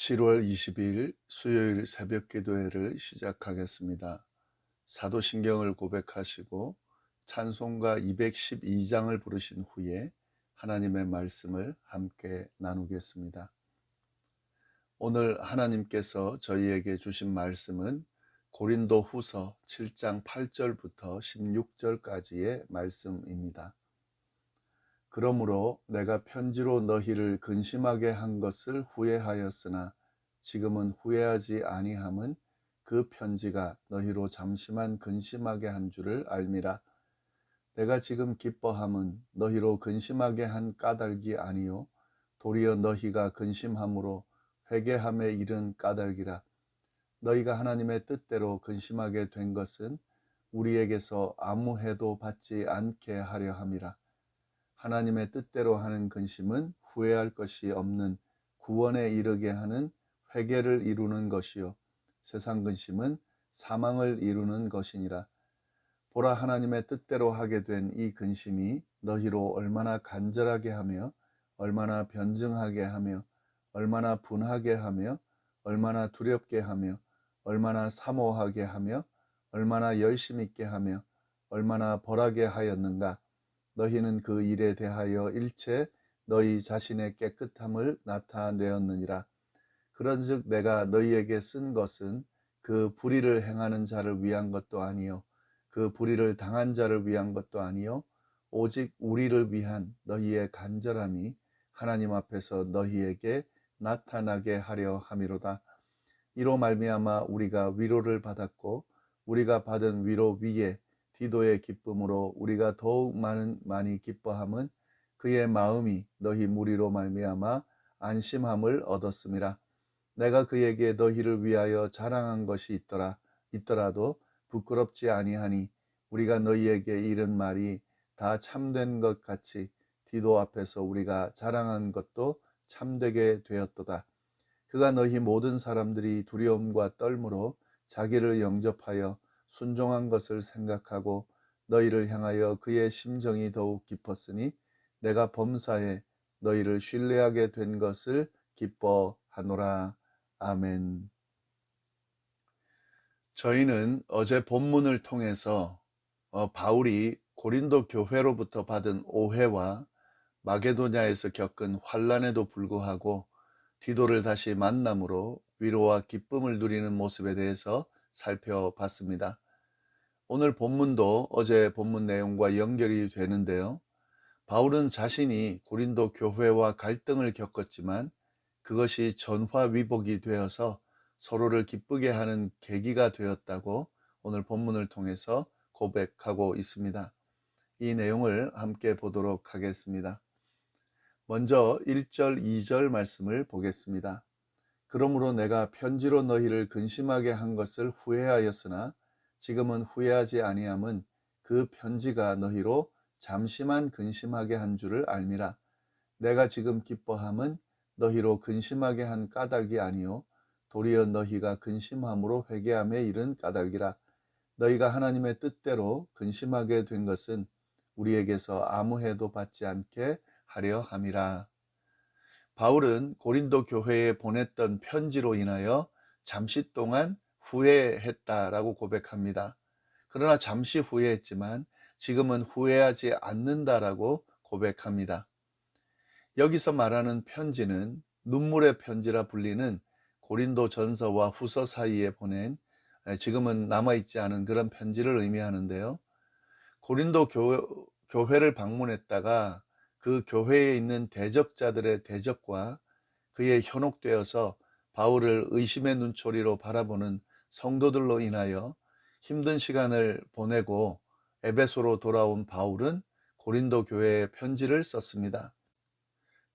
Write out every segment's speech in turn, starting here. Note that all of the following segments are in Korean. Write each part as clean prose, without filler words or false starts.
7월 22일 수요일 새벽 기도회를 시작하겠습니다. 사도신경을 고백하시고 찬송가 212장을 부르신 후에 하나님의 말씀을 함께 나누겠습니다. 오늘 하나님께서 저희에게 주신 말씀은 고린도 후서 7장 8절부터 16절까지의 말씀입니다. 그러므로 내가 편지로 너희를 근심하게 한 것을 후회하였으나 지금은 후회하지 아니함은 그 편지가 너희로 잠시만 근심하게 한 줄을 알미라. 내가 지금 기뻐함은 너희로 근심하게 한 까닭이 아니요 도리어 너희가 근심함으로 회개함에 이른 까닭이라. 너희가 하나님의 뜻대로 근심하게 된 것은 우리에게서 아무 해도 받지 않게 하려 함이라. 하나님의 뜻대로 하는 근심은 후회할 것이 없는 구원에 이르게 하는 회개를 이루는 것이요 세상 근심은 사망을 이루는 것이니라. 보라, 하나님의 뜻대로 하게 된 이 근심이 너희로 얼마나 간절하게 하며 얼마나 변증하게 하며 얼마나 분하게 하며 얼마나 두렵게 하며 얼마나 사모하게 하며 얼마나 열심 있게 하며 얼마나 벌하게 하였는가. 너희는 그 일에 대하여 일체 너희 자신의 깨끗함을 나타내었느니라. 그런즉 내가 너희에게 쓴 것은 그 불의를 행하는 자를 위한 것도 아니요 그 불의를 당한 자를 위한 것도 아니요 오직 우리를 위한 너희의 간절함이 하나님 앞에서 너희에게 나타나게 하려 함이로다. 이로 말미암아 우리가 위로를 받았고 우리가 받은 위로 위에 디도의 기쁨으로 우리가 더욱 많이 기뻐함은 그의 마음이 너희 무리로 말미암아 안심함을 얻었음이라. 내가 그에게 너희를 위하여 자랑한 것이 있더라도 부끄럽지 아니하니 우리가 너희에게 이른 말이 다 참된 것 같이 디도 앞에서 우리가 자랑한 것도 참되게 되었도다. 그가 너희 모든 사람들이 두려움과 떨므로 자기를 영접하여 순종한 것을 생각하고 너희를 향하여 그의 심정이 더욱 깊었으니 내가 범사에 너희를 신뢰하게 된 것을 기뻐하노라. 아멘. 저희는 어제 본문을 통해서 바울이 고린도 교회로부터 받은 오해와 마게도냐에서 겪은 환난에도 불구하고 디도를 다시 만남으로 위로와 기쁨을 누리는 모습에 대해서 살펴봤습니다. 오늘 본문도 어제 본문 내용과 연결이 되는데요. 바울은 자신이 고린도 교회와 갈등을 겪었지만 그것이 전화위복이 되어서 서로를 기쁘게 하는 계기가 되었다고 오늘 본문을 통해서 고백하고 있습니다. 이 내용을 함께 보도록 하겠습니다. 먼저 1절, 2절 말씀을 보겠습니다. 그러므로 내가 편지로 너희를 근심하게 한 것을 후회하였으나 지금은 후회하지 아니함은 그 편지가 너희로 잠시만 근심하게 한 줄을 알미라. 내가 지금 기뻐함은 너희로 근심하게 한 까닭이 아니요 도리어 너희가 근심함으로 회개함에 이른 까닭이라. 너희가 하나님의 뜻대로 근심하게 된 것은 우리에게서 아무 해도 받지 않게 하려 함이라. 바울은 고린도 교회에 보냈던 편지로 인하여 잠시 동안 후회했다라고 고백합니다. 그러나 잠시 후회했지만 지금은 후회하지 않는다라고 고백합니다. 여기서 말하는 편지는 눈물의 편지라 불리는 고린도 전서와 후서 사이에 보낸 지금은 남아있지 않은 그런 편지를 의미하는데요. 고린도 교회를 방문했다가 그 교회에 있는 대적자들의 대적과 그에 현혹되어서 바울을 의심의 눈초리로 바라보는 성도들로 인하여 힘든 시간을 보내고 에베소로 돌아온 바울은 고린도 교회에 편지를 썼습니다.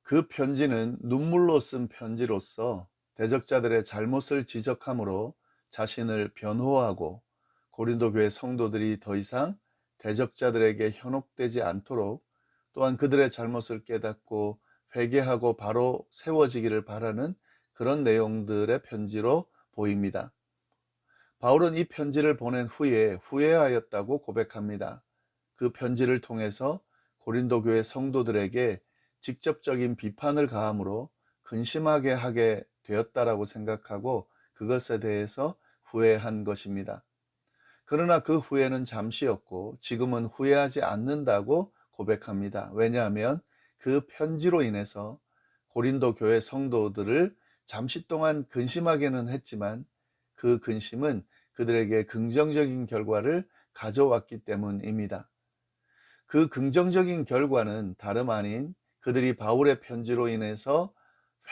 그 편지는 눈물로 쓴 편지로서 대적자들의 잘못을 지적함으로 자신을 변호하고 고린도 교회 성도들이 더 이상 대적자들에게 현혹되지 않도록 또한 그들의 잘못을 깨닫고 회개하고 바로 세워지기를 바라는 그런 내용들의 편지로 보입니다. 바울은 이 편지를 보낸 후에 후회하였다고 고백합니다. 그 편지를 통해서 고린도 교회 성도들에게 직접적인 비판을 가함으로 근심하게 하게 되었다라고 생각하고 그것에 대해서 후회한 것입니다. 그러나 그 후회는 잠시였고 지금은 후회하지 않는다고 고백합니다. 왜냐하면 그 편지로 인해서 고린도 교회 성도들을 잠시 동안 근심하게는 했지만 그 근심은 그들에게 긍정적인 결과를 가져왔기 때문입니다. 그 긍정적인 결과는 다름 아닌 그들이 바울의 편지로 인해서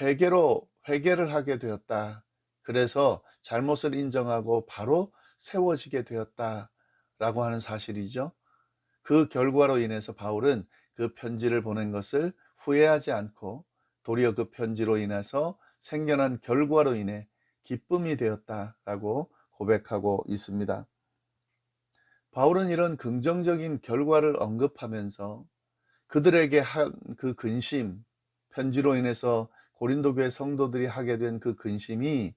회개를 하게 되었다. 그래서 잘못을 인정하고 바로 세워지게 되었다라고 하는 사실이죠. 그 결과로 인해서 바울은 그 편지를 보낸 것을 후회하지 않고 도리어 그 편지로 인해서 생겨난 결과로 인해 기쁨이 되었다라고 고백하고 있습니다. 바울은 이런 긍정적인 결과를 언급하면서 그들에게 한 그 근심, 편지로 인해서 고린도 교회 성도들이 하게 된 그 근심이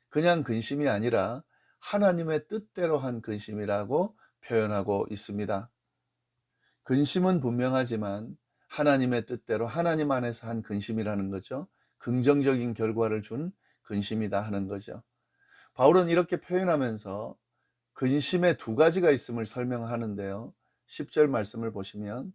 그냥 근심이 아니라 하나님의 뜻대로 한 근심이라고 표현하고 있습니다. 근심은 분명하지만 하나님의 뜻대로 하나님 안에서 한 근심이라는 거죠. 긍정적인 결과를 준 근심이다 하는 거죠. 바울은 이렇게 표현하면서 근심의 두 가지가 있음을 설명하는데요. 10절 말씀을 보시면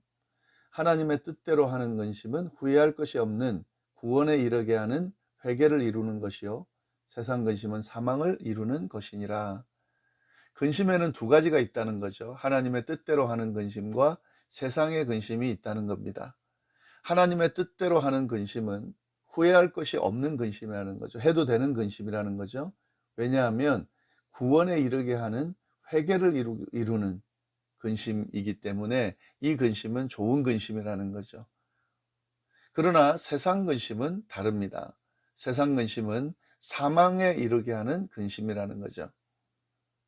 하나님의 뜻대로 하는 근심은 후회할 것이 없는 구원에 이르게 하는 회개를 이루는 것이요 세상 근심은 사망을 이루는 것이니라. 근심에는 두 가지가 있다는 거죠. 하나님의 뜻대로 하는 근심과 세상의 근심이 있다는 겁니다. 하나님의 뜻대로 하는 근심은 후회할 것이 없는 근심이라는 거죠. 해도 되는 근심이라는 거죠. 왜냐하면 구원에 이르게 하는 회개를 이루는 근심이기 때문에 이 근심은 좋은 근심이라는 거죠. 그러나 세상 근심은 다릅니다. 세상 근심은 사망에 이르게 하는 근심이라는 거죠.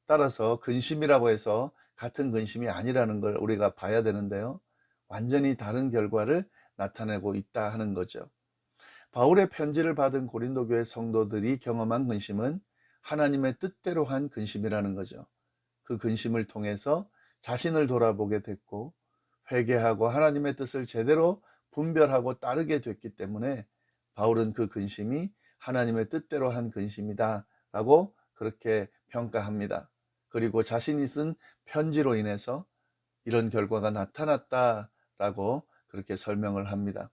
따라서 근심이라고 해서 같은 근심이 아니라는 걸 우리가 봐야 되는데요. 완전히 다른 결과를 나타내고 있다 하는 거죠. 바울의 편지를 받은 고린도 교회 성도들이 경험한 근심은 하나님의 뜻대로 한 근심이라는 거죠. 그 근심을 통해서 자신을 돌아보게 됐고 회개하고 하나님의 뜻을 제대로 분별하고 따르게 됐기 때문에 바울은 그 근심이 하나님의 뜻대로 한 근심이다 라고 그렇게 평가합니다. 그리고 자신이 쓴 편지로 인해서 이런 결과가 나타났다라고 그렇게 설명을 합니다.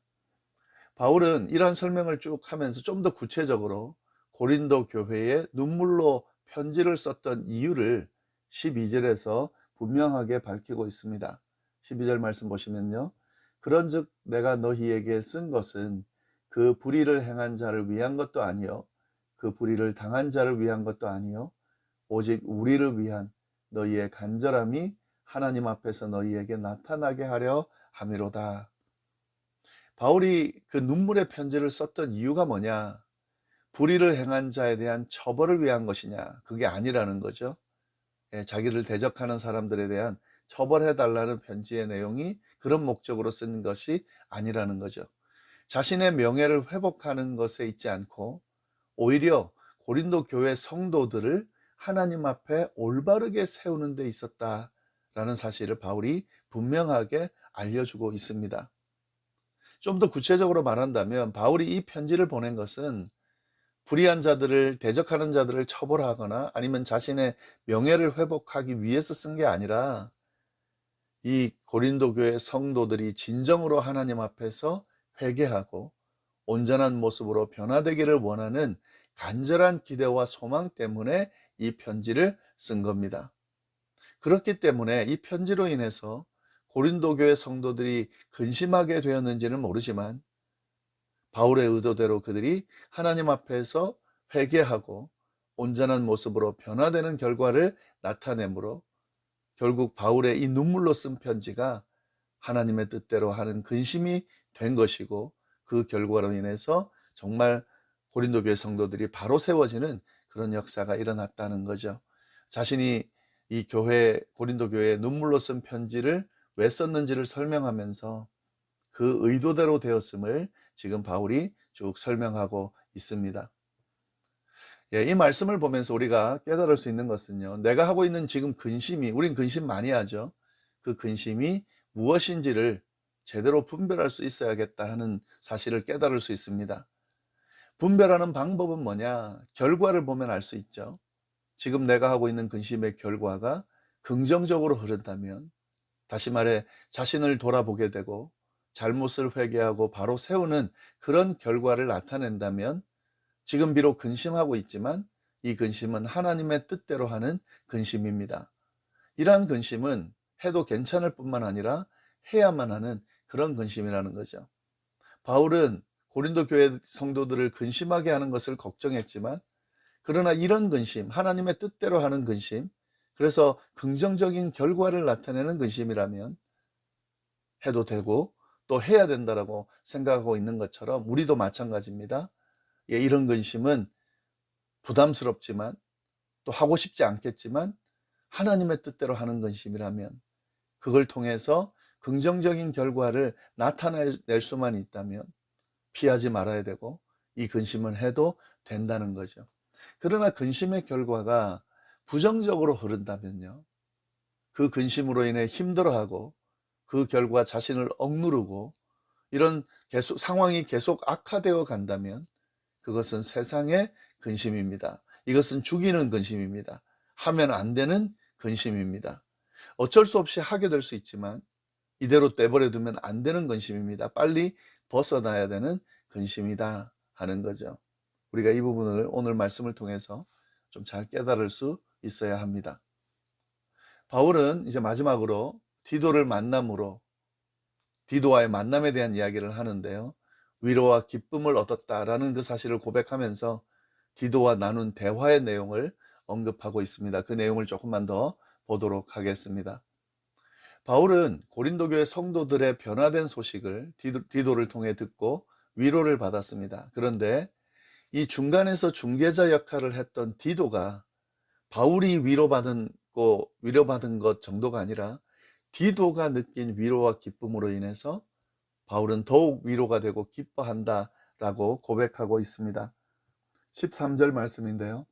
바울은 이러한 설명을 쭉 하면서 좀 더 구체적으로 고린도 교회에 눈물로 편지를 썼던 이유를 12절에서 분명하게 밝히고 있습니다. 12절 말씀 보시면요. 그런즉 내가 너희에게 쓴 것은 그 불의를 행한 자를 위한 것도 아니요 그 불의를 당한 자를 위한 것도 아니요 오직 우리를 위한 너희의 간절함이 하나님 앞에서 너희에게 나타나게 하려 함이로다. 바울이 그 눈물의 편지를 썼던 이유가 뭐냐? 불의를 행한 자에 대한 처벌을 위한 것이냐? 그게 아니라는 거죠. 자기를 대적하는 사람들에 대한 처벌해달라는 편지의 내용이 그런 목적으로 쓴 것이 아니라는 거죠. 자신의 명예를 회복하는 것에 있지 않고 오히려 고린도 교회 성도들을 하나님 앞에 올바르게 세우는 데 있었다라는 사실을 바울이 분명하게 알려주고 있습니다. 좀 더 구체적으로 말한다면 바울이 이 편지를 보낸 것은 불의한 자들을 대적하는 자들을 처벌하거나 아니면 자신의 명예를 회복하기 위해서 쓴 게 아니라 이 고린도 교회 성도들이 진정으로 하나님 앞에서 회개하고 온전한 모습으로 변화되기를 원하는 간절한 기대와 소망 때문에 이 편지를 쓴 겁니다. 그렇기 때문에 이 편지로 인해서 고린도 교회 성도들이 근심하게 되었는지는 모르지만 바울의 의도대로 그들이 하나님 앞에서 회개하고 온전한 모습으로 변화되는 결과를 나타내므로 결국 바울의 이 눈물로 쓴 편지가 하나님의 뜻대로 하는 근심이 된 것이고 그 결과로 인해서 정말 고린도 교회 성도들이 바로 세워지는 그런 역사가 일어났다는 거죠. 자신이 이 고린도 교회에 눈물로 쓴 편지를 왜 썼는지를 설명하면서 그 의도대로 되었음을 지금 바울이 쭉 설명하고 있습니다. 이 말씀을 보면서 우리가 깨달을 수 있는 것은요. 내가 하고 있는 지금 근심이, 우린 근심 많이 하죠. 그 근심이 무엇인지를 제대로 분별할 수 있어야겠다 하는 사실을 깨달을 수 있습니다. 분별하는 방법은 뭐냐? 결과를 보면 알 수 있죠. 지금 내가 하고 있는 근심의 결과가 긍정적으로 흐른다면, 다시 말해 자신을 돌아보게 되고 잘못을 회개하고 바로 세우는 그런 결과를 나타낸다면, 지금 비록 근심하고 있지만 이 근심은 하나님의 뜻대로 하는 근심입니다. 이러한 근심은 해도 괜찮을 뿐만 아니라 해야만 하는 그런 근심이라는 거죠. 바울은 고린도 교회 성도들을 근심하게 하는 것을 걱정했지만, 그러나 이런 근심, 하나님의 뜻대로 하는 근심, 그래서 긍정적인 결과를 나타내는 근심이라면 해도 되고 또 해야 된다라고 생각하고 있는 것처럼 우리도 마찬가지입니다. 예, 이런 근심은 부담스럽지만 또 하고 싶지 않겠지만 하나님의 뜻대로 하는 근심이라면, 그걸 통해서 긍정적인 결과를 나타낼 수만 있다면 피하지 말아야 되고, 이 근심은 해도 된다는 거죠. 그러나 근심의 결과가 부정적으로 흐른다면요, 그 근심으로 인해 힘들어하고 그 결과 자신을 억누르고 이런 상황이 계속 악화되어 간다면 그것은 세상의 근심입니다. 이것은 죽이는 근심입니다. 하면 안 되는 근심입니다. 어쩔 수 없이 하게 될 수 있지만 이대로 내버려 두면 안 되는 근심입니다. 빨리 벗어나야 되는 근심이다 하는 거죠. 우리가 이 부분을 오늘 말씀을 통해서 좀 잘 깨달을 수 있어야 합니다. 바울은 이제 마지막으로 디도를 만남으로 디도와의 만남에 대한 이야기를 하는데요. 위로와 기쁨을 얻었다라는 그 사실을 고백하면서 디도와 나눈 대화의 내용을 언급하고 있습니다. 그 내용을 조금만 더 보도록 하겠습니다. 바울은 고린도 교회 성도들의 변화된 소식을 디도를 통해 듣고 위로를 받았습니다. 그런데 이 중간에서 중개자 역할을 했던 디도가 바울이 위로받은 것 정도가 아니라 디도가 느낀 위로와 기쁨으로 인해서 바울은 더욱 위로가 되고 기뻐한다라고 고백하고 있습니다. 13절 말씀인데요.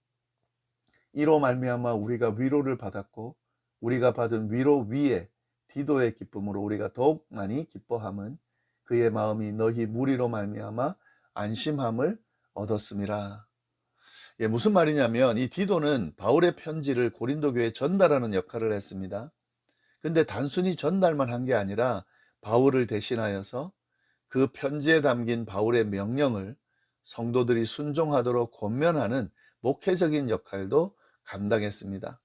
이로 말미암아 우리가 위로를 받았고 우리가 받은 위로 위에 디도의 기쁨으로 우리가 더욱 많이 기뻐함은 그의 마음이 너희 무리로 말미암아 안심함을 얻었음이라. 예, 무슨 말이냐면 이 디도는 바울의 편지를 고린도 교회에 전달하는 역할을 했습니다. 근데 단순히 전달만 한 게 아니라 바울을 대신하여서 그 편지에 담긴 바울의 명령을 성도들이 순종하도록 권면하는 목회적인 역할도 감당했습니다.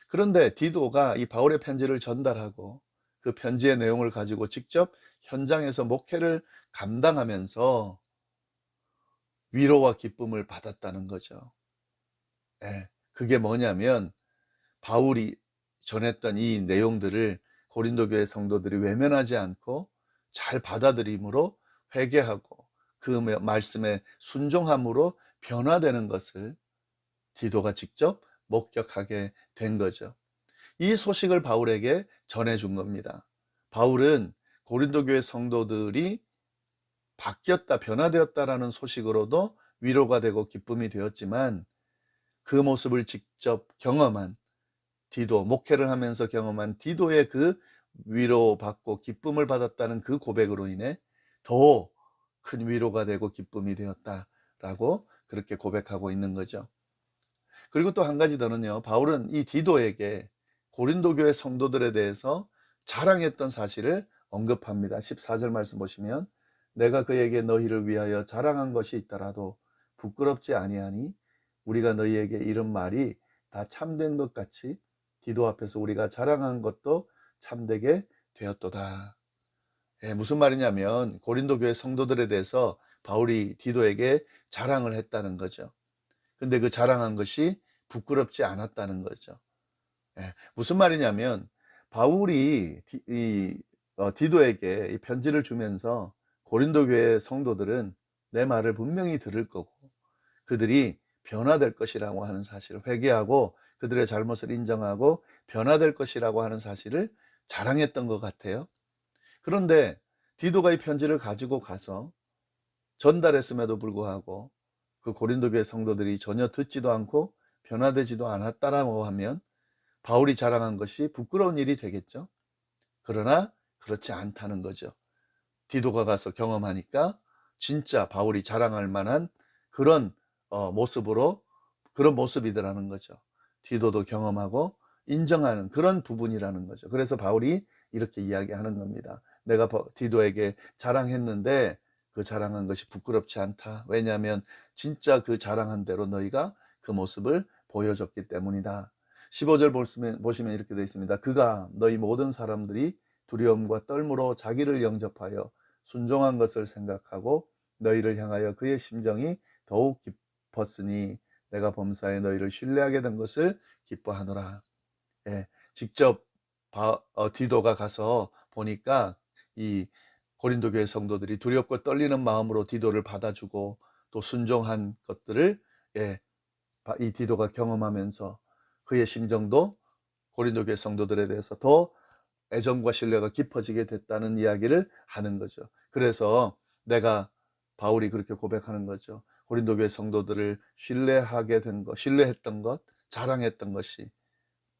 그런데 디도가 이 바울의 편지를 전달하고 그 편지의 내용을 가지고 직접 현장에서 목회를 감당하면서 위로와 기쁨을 받았다는 거죠. 예, 그게 뭐냐면 바울이 전했던 이 내용들을 고린도 교회 성도들이 외면하지 않고 잘 받아들임으로 회개하고 그 말씀에 순종함으로 변화되는 것을 디도가 직접 목격하게 된 거죠. 이 소식을 바울에게 전해준 겁니다. 바울은 고린도 교회 성도들이 바뀌었다, 변화되었다라는 소식으로도 위로가 되고 기쁨이 되었지만, 그 모습을 직접 경험한 디도, 목회를 하면서 경험한 디도의 그 위로받고 기쁨을 받았다는 그 고백으로 인해 더 큰 위로가 되고 기쁨이 되었다라고 그렇게 고백하고 있는 거죠. 그리고 또 한 가지 더는요, 바울은 이 디도에게 고린도 교회 성도들에 대해서 자랑했던 사실을 언급합니다. 14절 말씀 보시면 내가 그에게 너희를 위하여 자랑한 것이 있더라도 부끄럽지 아니하니 우리가 너희에게 이런 말이 다 참된 것 같이 디도 앞에서 우리가 자랑한 것도 참되게 되었도다. 예, 무슨 말이냐면 고린도 교회 성도들에 대해서 바울이 디도에게 자랑을 했다는 거죠. 근데 그 자랑한 것이 부끄럽지 않았다는 거죠. 예, 무슨 말이냐면 바울이 디도에게 이 편지를 주면서 고린도 교회 성도들은 내 말을 분명히 들을 거고 그들이 변화될 것이라고 하는 사실을 회개하고 그들의 잘못을 인정하고 변화될 것이라고 하는 사실을 자랑했던 것 같아요. 그런데 디도가 이 편지를 가지고 가서 전달했음에도 불구하고 그 고린도 교회 성도들이 전혀 듣지도 않고 변화되지도 않았다라고 하면 바울이 자랑한 것이 부끄러운 일이 되겠죠. 그러나 그렇지 않다는 거죠. 디도가 가서 경험하니까 진짜 바울이 자랑할 만한 그런 모습으로, 그런 모습이더라는 거죠. 디도도 경험하고 인정하는 그런 부분이라는 거죠. 그래서 바울이 이렇게 이야기하는 겁니다. 내가 디도에게 자랑했는데 그 자랑한 것이 부끄럽지 않다. 왜냐하면 진짜 그 자랑한 대로 너희가 그 모습을 보여줬기 때문이다. 15절 보시면 이렇게 되어 있습니다. 그가 너희 모든 사람들이 두려움과 떨므로 자기를 영접하여 순종한 것을 생각하고 너희를 향하여 그의 심정이 더욱 깊었으니 내가 범사에 너희를 신뢰하게 된 것을 기뻐하노라. 예, 직접 디도가 가서 보니까 이 고린도 교회 성도들이 두렵고 떨리는 마음으로 디도를 받아주고 또 순종한 것들을, 예, 이 디도가 경험하면서 그의 심정도 고린도 교회 성도들에 대해서 더 애정과 신뢰가 깊어지게 됐다는 이야기를 하는 거죠. 그래서 내가, 바울이 그렇게 고백하는 거죠. 고린도 교회 성도들을 신뢰하게 된 것, 신뢰했던 것, 자랑했던 것이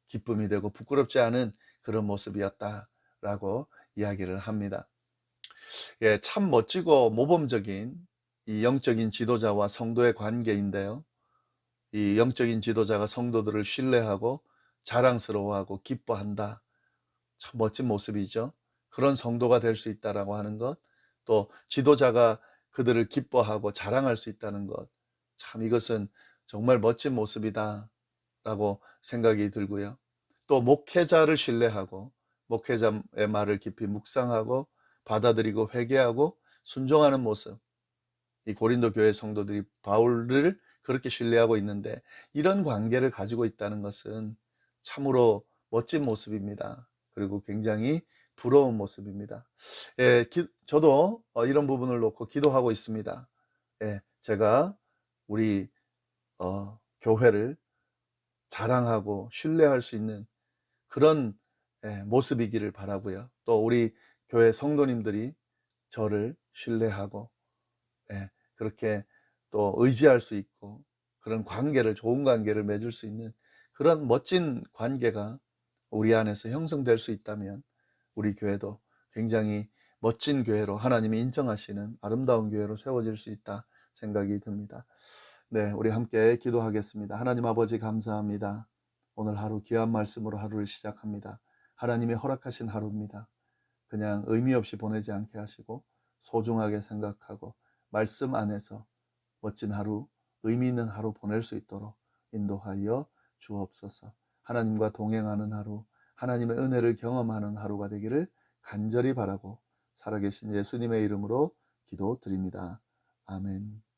기쁨이 되고 부끄럽지 않은 그런 모습이었다라고 이야기를 합니다. 예, 참 멋지고 모범적인 이 영적인 지도자와 성도의 관계인데요. 이 영적인 지도자가 성도들을 신뢰하고 자랑스러워하고 기뻐한다. 참 멋진 모습이죠. 그런 성도가 될 수 있다라고 하는 것, 또 지도자가 그들을 기뻐하고 자랑할 수 있다는 것, 참 이것은 정말 멋진 모습이다라고 생각이 들고요. 또 목회자를 신뢰하고 목회자의 말을 깊이 묵상하고 받아들이고 회개하고 순종하는 모습, 이 고린도 교회 성도들이 바울을 그렇게 신뢰하고 있는데 이런 관계를 가지고 있다는 것은 참으로 멋진 모습입니다. 그리고 굉장히 부러운 모습입니다. 예, 저도 이런 부분을 놓고 기도하고 있습니다. 예, 제가 우리 교회를 자랑하고 신뢰할 수 있는 그런, 예, 모습이기를 바라고요. 또 우리 교회 성도님들이 저를 신뢰하고, 예, 그렇게 또 의지할 수 있고 그런 관계를, 좋은 관계를 맺을 수 있는 그런 멋진 관계가 우리 안에서 형성될 수 있다면 우리 교회도 굉장히 멋진 교회로, 하나님이 인정하시는 아름다운 교회로 세워질 수 있다 생각이 듭니다. 네, 우리 함께 기도하겠습니다. 하나님 아버지, 감사합니다. 오늘 하루 귀한 말씀으로 하루를 시작합니다. 하나님이 허락하신 하루입니다. 그냥 의미 없이 보내지 않게 하시고 소중하게 생각하고 말씀 안에서 멋진 하루, 의미 있는 하루 보낼 수 있도록 인도하여 주옵소서. 하나님과 동행하는 하루, 하나님의 은혜를 경험하는 하루가 되기를 간절히 바라고 살아계신 예수님의 이름으로 기도드립니다. 아멘.